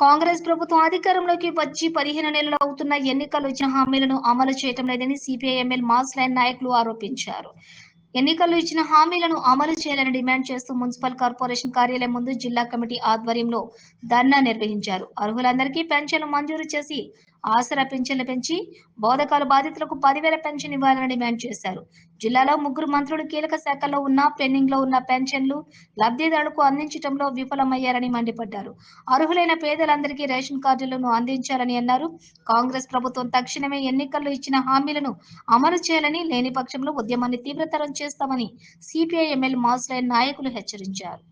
కాంగ్రెస్ ప్రభుత్వం అధికారంలోకి వచ్చి 15 నెలలు అవుతున్న ఎన్నికల్లో ఇచ్చిన హామీలను అమలు చేయటం లేదని సిపిఐ-ఎంఎల్ మాస్ లైన్ నాయకులు ఆరోపించారు. ఎన్నికల్లో ఇచ్చిన హామీలను అమలు చేయాలని డిమాండ్ చేస్తూ మున్సిపల్ కార్పొరేషన్ కార్యాలయం ముందు జిల్లా కమిటీ ఆధ్వర్యంలో ధర్నా నిర్వహించారు. అర్హులందరికీ పెన్షన్లు మంజూరు చేసి ఆసరా పింఛన్లు పెంచి బోధకాల బాధితులకు 10,000 పెన్షన్ ఇవ్వాలని డిమాండ్ చేశారు. జిల్లాలో 3 మంత్రులు కీలక శాఖల్లో ఉన్న పెండింగ్ లో ఉన్న పెన్షన్లు లబ్ధిదారులకు అందించడంలో విఫలమయ్యారని మండిపడ్డారు. అర్హులైన పేదలందరికీ రేషన్ కార్డులను అందించాలని అన్నారు. కాంగ్రెస్ ప్రభుత్వం తక్షణమే ఎన్నికల్లో ఇచ్చిన హామీలను అమలు చేయాలని, లేని పక్షంలో ఉద్యమాన్ని తీవ్రతరం చేస్తామని సిపిఐ-ఎంఎల్ మాస్ లైన్ నాయకులు హెచ్చరించారు.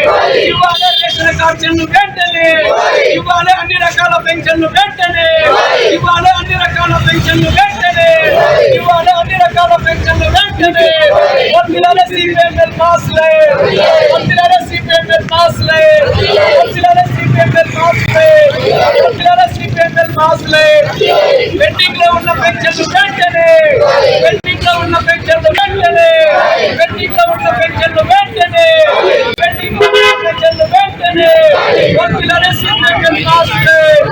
అన్ని రకాల పెన్షన్లు వెంటనే ఇవ్వాలి, అన్ని రకాల పెన్షన్లు వెంటనే ఇవ్వాలి, అన్ని రకాల పెన్షన్లు వెంటనే వర్ధిల్లాలి సిపిఐ-ఎంఎల్ మాస్ లైన్, వర్ధిల్లాలి సిపిఐ-ఎంఎల్ మాస్ లైన్, వర్ధిల్లాలి సిపిఐ-ఎంఎల్ మాస్ లైన్, వర్ధిల్లాలి సిపిఐ-ఎంఎల్ మాస్ లైన్. పెండింగ్ లో ఉన్న పెన్షన్లు వెంటనే, పెండింగ్ లో ఉన్న పెన్షన్లు వెంటనే, పెండింగ్ లో ఉన్న పెన్షన్లు వెంటనే, పెండింగ్ లో ఉన్న పెన్షన్లు వెంటనే వర్ధిల్లాలి సిపిఐ-ఎంఎల్ మాస్ లైన్,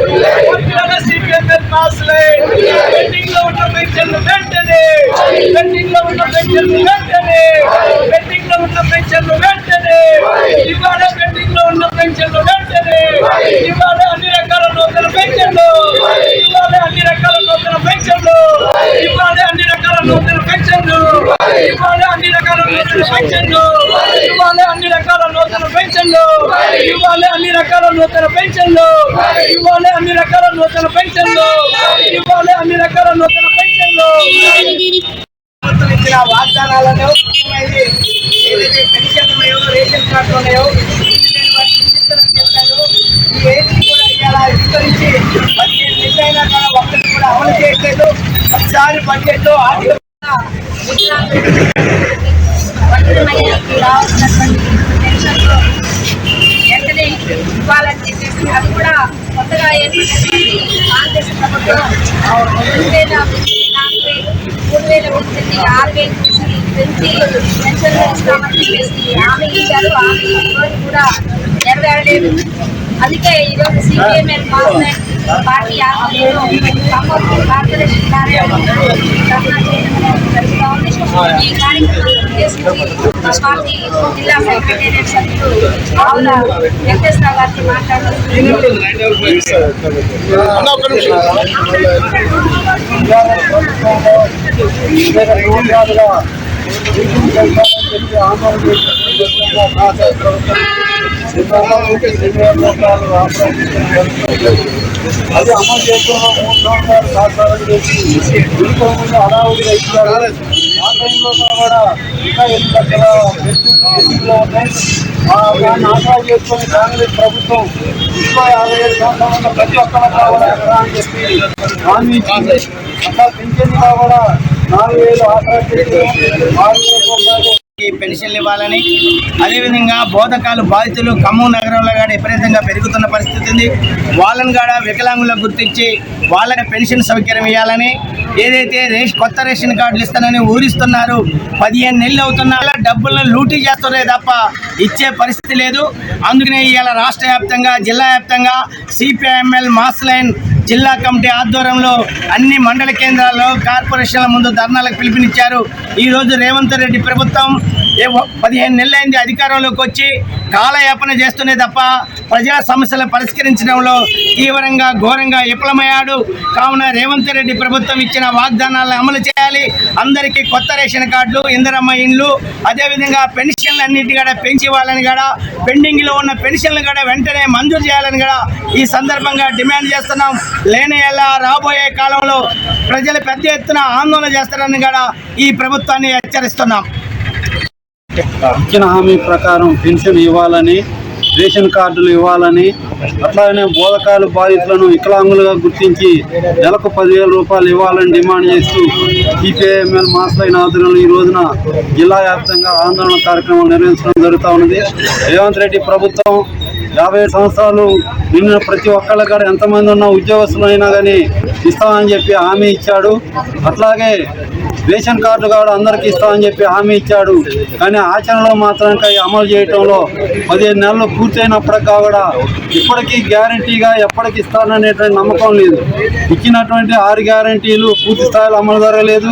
వర్ధిల్లాలి సిపిఐ-ఎంఎల్ మాస్ లైన్. పెండింగ్ లో ఉన్న పెన్షన్లు వెంటనే, పెండింగ్ లో ఉన్న పెన్షన్లు వెంటనే, పెండింగ్ లో ఉన్న పెన్షన్లు వెంటనే ఇవాళ, పెండింగ్ లో ఉన్న పెన్షన్లు వెంటనే ఇవాళ, అన్ని రకాల నూతన పెన్షన్లు ఇవాళ, అన్ని రకాల నూతన పెన్షన్లు ఇవాళ, అన్ని రకాల నూతన పెన్షన్లు ఇవాళ, అన్ని రకాల నూతన పెన్షన్లు ఇవాళ, అన్ని రకాల నూతన పెన్షన్లు ఇవాళ, అన్ని రకాల నూతన పెన్షన్లు ఇవాళ, అన్ని రకాల నూతన పెన్షన్లు ఇవాళ, అన్ని రకాల నూతన పెన్షన్లు. ఇచ్చిన వాగ్దానాలను ఏదైతే పెన్షన్లు ఉన్నాయో, రేషన్ కార్డులు ఉన్నాయో చెప్పారు. ఈ ఏది కూడా ఇలా విస్తరించి 15 నెలలైనా కూడా ఒక్కటి కూడా అమలు చేయట్లేదు. ఒకసారి బడ్జెట్ లో వెంటనే ఇవ్వాలని చెప్పేసి అది కూడా కొత్తగా ఏర్పడినటువంటి కాంగ్రెస్ ప్రభుత్వం 3,000 పెంచి 6,000 పెంచి పెన్షన్లు ఇస్తామని చెప్పేసి హామీ ఇచ్చారు. హామీ ఈరోజు కూడా నెరవేరలేదు. అందుకే ఈరోజు సిపిఐ-ఎంఎల్ మాస్ లైన్ పార్టీ ఆధ్వర్యంలో కార్పొరేషన్ కార్యాలయంలో ధర్నా చేయడం జరుగుతూ ఉంది. ఈ కార్యక్రమాన్ని ఉద్దేశించి మా పార్టీ జిల్లా సెక్రటేరియట్ సభ్యులు ఆవుల వెంకటేశ్వర గారితో మాట్లాడారు. అది అమలు చేస్తున్న 3 సంవత్సరాలు సాకారం చేసి హడావుడిగా ఇచ్చారు. ఆ టైంలో కూడా ఇంకా 8 లక్షల ఎన్నికలు ఉన్నాయి. దాన్ని ఆసరా చేసుకుని కాంగ్రెస్ ప్రభుత్వం 55 సంవత్సరాల ప్రతి ఒక్కరు కావాలా అని చెప్పి హామీ ఇచ్చింది. అట్లా పింఛన్గా కూడా 4,000 ఆసరా చేసి 6,000 పెన్షన్లు ఇవ్వాలని, అదేవిధంగా బోధకాలు బాధితులు ఖమ్మం నగరంలో కూడా విపరీతంగా పెరుగుతున్న పరిస్థితి ఉంది. వాళ్ళని కూడా వికలాంగులకు గుర్తించి వాళ్ళకి పెన్షన్ సౌకర్యం ఇవ్వాలని, ఏదైతే కొత్త రేషన్ కార్డులు ఇస్తానని ఊరిస్తున్నారు. 15 నెలలు అవుతున్నా డబ్బులను లూటీ చేస్తున్నారే తప్ప ఇచ్చే పరిస్థితి లేదు. అందుకనే ఇవాళ రాష్ట్ర వ్యాప్తంగా, జిల్లా వ్యాప్తంగా సిపిఐ-ఎంఎల్ మాస్ లైన్ జిల్లా కమిటీ ఆధ్వర్యంలో అన్ని మండల కేంద్రాల్లో కార్పొరేషన్ల ముందు ధర్నాలకు పిలుపునిచ్చారు. ఈరోజు రేవంత్ రెడ్డి ప్రభుత్వం 15 నెలలైంది అధికారంలోకి వచ్చి కాలయాపన చేస్తూనే తప్ప ప్రజా సమస్యలు పరిష్కరించడంలో తీవ్రంగా ఘోరంగా విఫలమయ్యాడు. కావున రేవంత్ రెడ్డి ప్రభుత్వం ఇచ్చిన వాగ్దానాలను అమలు చేయాలి. అందరికీ కొత్త రేషన్ కార్డులు, ఇందిరమ్మ ఇండ్లు, అదేవిధంగా పెన్షన్లు అన్నింటి కూడా పెంచి ఇవ్వాలని కూడా, పెండింగ్లో ఉన్న పెన్షన్లు కూడా వెంటనే మంజూరు చేయాలని కూడా ఈ సందర్భంగా డిమాండ్ చేస్తున్నాం. లేని రాబోయే కాలంలో ప్రజలు పెద్ద ఎత్తున ఆందోళన చేస్తారని కూడా ఈ ప్రభుత్వాన్ని హెచ్చరిస్తున్నాం. ఇచ్చిన హామీ ప్రకారం పెన్షన్ ఇవ్వాలని రేషన్ కార్డులు ఇవ్వాలని, అట్లానే బోధకాలు బాధితులను వికలాంగులుగా గుర్తించి నెలకు 10,000 రూపాయలు ఇవ్వాలని డిమాండ్ చేస్తూ సిపిఐఎంఎల్ మాస్ లైన్ ఆధ్వర్యంలో ఈ రోజున జిల్లా వ్యాప్తంగా ఆందోళన కార్యక్రమం నిర్వహించడం జరుగుతూ ఉన్నది. రేవంత్ రెడ్డి ప్రభుత్వం 57 సంవత్సరాలు నిన్న ప్రతి ఒక్కళ్ళ కాడ ఎంతమంది ఉన్న ఉద్యోగస్తులు అయినా కానీ ఇస్తామని చెప్పి హామీ ఇచ్చాడు. అట్లాగే రేషన్ కార్డు కూడా అందరికీ ఇస్తామని చెప్పి హామీ ఇచ్చాడు. కానీ ఆచరణలో మాత్రం అమలు చేయటంలో 15 నెలలు పూర్తయినప్పటికీ కూడా ఇప్పటికీ గ్యారంటీగా ఎప్పటికి ఇస్తాననేటువంటి నమ్మకం లేదు. ఇచ్చినటువంటి 6 గ్యారంటీలు పూర్తి స్థాయిలో అమలు జరగలేదు.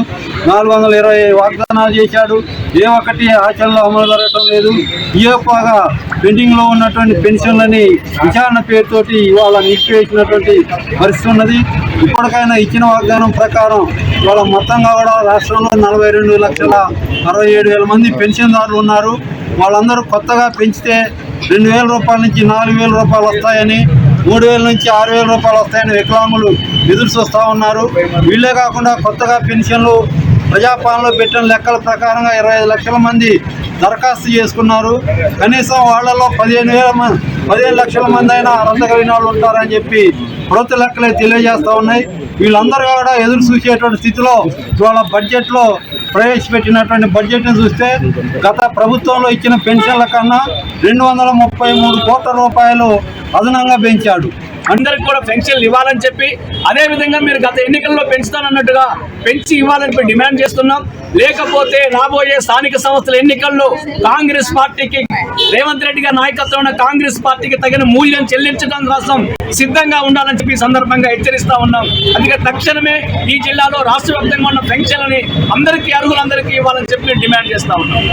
420 వాగ్దానాలు చేశాడు, ఏ ఒక్కటి ఆచరణలో అమలు జరగటం లేదు. ఈఎఫ్గా పెండింగ్లో ఉన్నటువంటి పెన్షన్లని విచారణ పేరుతోటి ఇవాళ నిలిపివేసినటువంటి పరిస్థితి ఉన్నది. ఇప్పటికైనా ఇచ్చిన వాగ్దానం ప్రకారం ఇవాళ మొత్తంగా కూడా రాష్ట్రంలో 42,67,000 మంది పెన్షన్దారులు ఉన్నారు. వాళ్ళందరూ కొత్తగా పెంచితే 2,000 రూపాయల నుంచి 4,000 రూపాయలు వస్తాయని, 3,000 నుంచి 6,000 రూపాయలు వస్తాయని వికలాంగులు ఎదురు చూస్తూ ఉన్నారు. వీళ్ళే కాకుండా కొత్తగా పెన్షన్లు ప్రజాపాలనలో పెట్టిన లెక్కల ప్రకారంగా 25 లక్షల మంది దరఖాస్తు చేసుకున్నారు. కనీసం వాళ్ళలో 15 లక్షల మంది అయినా అర్హత కలిగిన వాళ్ళు ఉంటారని చెప్పి ప్రభుత్వ లెక్కలే తెలియజేస్తూ ఉన్నాయి. వీళ్ళందరూ కూడా ఎదురు చూసేటువంటి స్థితిలో ఇవాళ బడ్జెట్లో ప్రవేశపెట్టినటువంటి బడ్జెట్ను చూస్తే గత ప్రభుత్వంలో ఇచ్చిన పెన్షన్ల కన్నా 233 కోట్ల రూపాయలు అదనంగా పెంచాడు. అందరికి కూడా పెన్షన్లు ఇవ్వాలని చెప్పి, అదే విధంగా మీరు గత ఎన్నికల్లో పెంచుతానన్నట్టుగా పెంచి ఇవ్వాలని డిమాండ్ చేస్తున్నాం. లేకపోతే రాబోయే స్థానిక సంస్థల ఎన్నికల్లో కాంగ్రెస్ పార్టీకి, రేవంత్ రెడ్డి గారి నాయకత్వంలో కాంగ్రెస్ పార్టీకి తగిన మూల్యం చెల్లించడం కోసం సిద్ధంగా ఉండాలని చెప్పి సందర్భంగా హెచ్చరిస్తా ఉన్నాం. అందుకే తక్షణమే ఈ జిల్లాలో రాష్ట్ర వ్యాప్తంగా ఉన్న పెన్షన్లని అందరికీ అర్హులందరికీ ఇవ్వాలని చెప్పి డిమాండ్ చేస్తా ఉన్నాం.